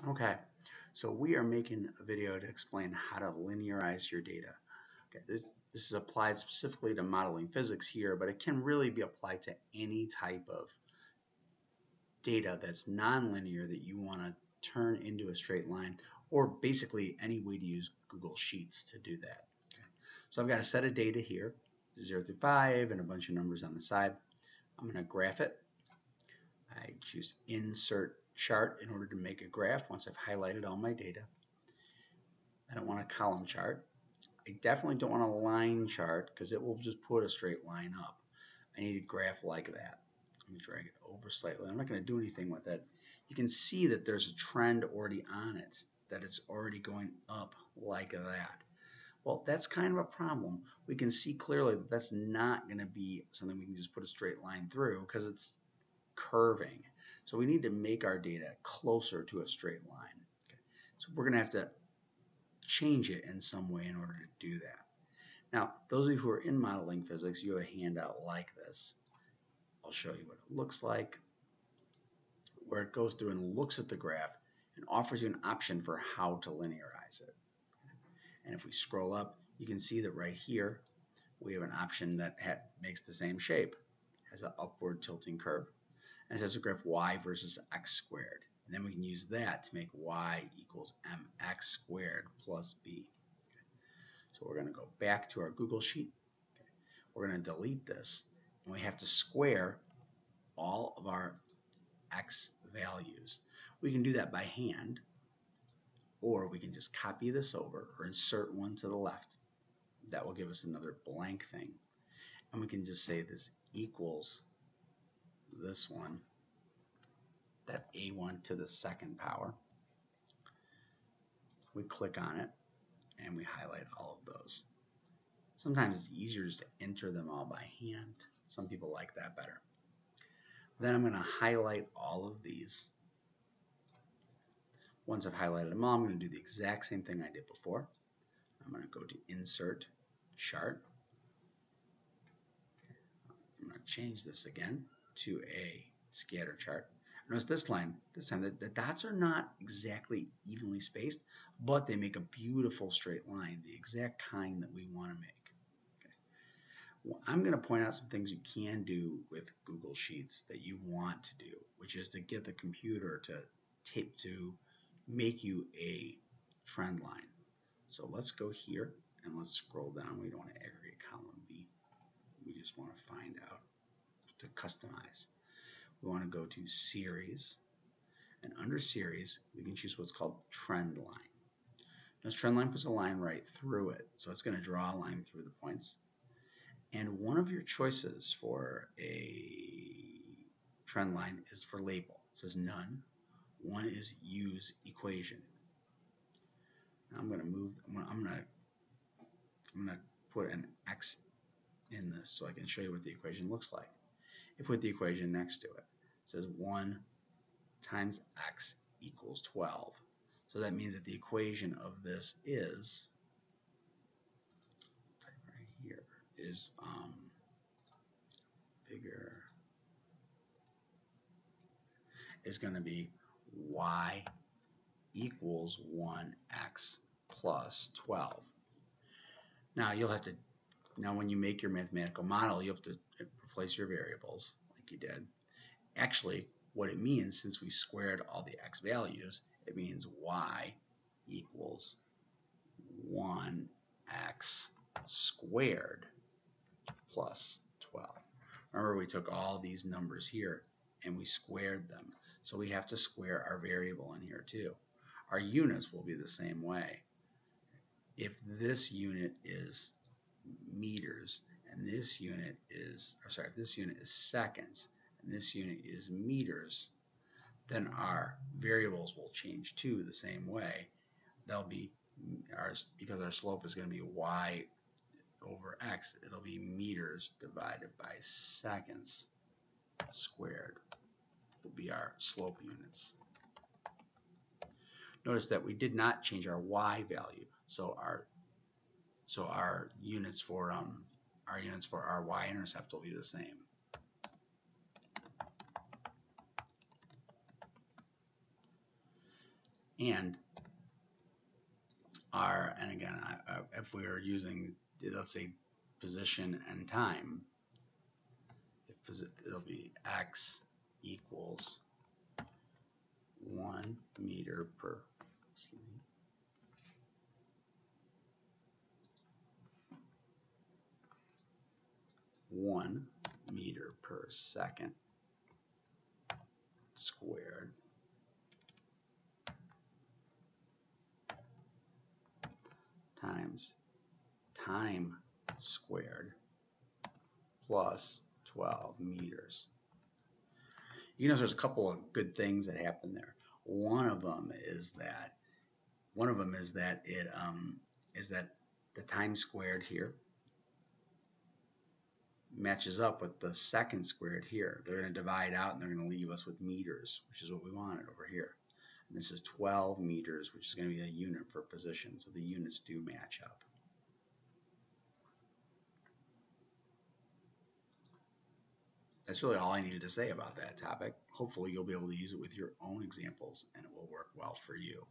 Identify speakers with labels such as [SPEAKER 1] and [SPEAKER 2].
[SPEAKER 1] Okay, so we are making a video to explain how to linearize your data. Okay, this is applied specifically to modeling physics here, but it can really be applied to any type of data that's nonlinear that you want to turn into a straight line, or basically any way to use Google Sheets to do that. Okay. So I've got a set of data here, 0 through 5, and a bunch of numbers on the side. I'm going to graph it. I choose Insert Chart in order to make a graph once I've highlighted all my data. I don't want a column chart. I definitely don't want a line chart because it will just put a straight line up. I need a graph like that. Let me drag it over slightly. I'm not going to do anything with it. You can see that there's a trend already on it, that it's already going up like that. Well, that's kind of a problem. We can see clearly that that's not going to be something we can just put a straight line through because it's curving. So we need to make our data closer to a straight line. Okay. So we're going to have to change it in some way in order to do that. Now, those of you who are in modeling physics, you have a handout like this. I'll show you what it looks like, where it goes through and looks at the graph and offers you an option for how to linearize it. And if we scroll up, you can see that right here, we have an option that makes the same shape, has an upward tilting curve, and it says a graph y versus x squared. And then we can use that to make y equals mx squared plus b. So we're going to go back to our Google Sheet. Okay. We're going to delete this, and we have to square all of our x values. We can do that by hand, or we can just copy this over or insert one to the left. That will give us another blank thing. And we can just say this equals this one, that a1 to the second power. We click on it, and we highlight all of those. Sometimes it's easier just to enter them all by hand. Some people like that better. Then I'm going to highlight all of these. Once I've highlighted them all, I'm going to do the exact same thing I did before. I'm going to go to Insert Chart. I'm going to change this again to a scatter chart. Notice this time the dots are not exactly evenly spaced, but they make a beautiful straight line, the exact kind that we want to make. Well, I'm going to point out some things you can do with Google Sheets that you want to do, which is to get the computer to make you a trend line. So let's go here and let's scroll down. We don't want to aggregate column B. We just want to find out to customize. We want to go to Series, and under Series, we can choose what's called Trend Line. Now, trend line puts a line right through it, so it's going to draw a line through the points. And one of your choices for a trend line is for label. It says none. One is use equation. Now I'm going to move. I'm going to put an x in this so I can show you what the equation looks like. I put the equation next to it. It says 1 times x equals 12. So that means that the equation of this is, right here, is bigger, is going to be y equals 1x plus 12. Now when you make your mathematical model, you have to replace your variables like you did. Actually, what it means, since we squared all the x values, it means y equals 1x squared plus 12. Remember, we took all these numbers here and we squared them. So we have to square our variable in here too. Our units will be the same way. If this unit is meters and this unit is, if this unit is seconds and this unit is meters, then our variables will change too the same way. They'll be because our slope is going to be y over x, it'll be meters divided by seconds squared will be our slope units. Notice that we did not change our y value, so our units for our y-intercept will be the same. And again, if we are using, let's say, position and time, it'll be x equals 1 meter per 1 meter per second squared times time squared plus 12 meters. You know, there's a couple of good things that happen there. One of them is that the time squared here matches up with the second squared here. They're going to divide out and they're going to leave us with meters, which is what we wanted over here. And this is 12 meters, which is going to be a unit for position. So the units do match up. That's really all I needed to say about that topic. Hopefully you'll be able to use it with your own examples and it will work well for you.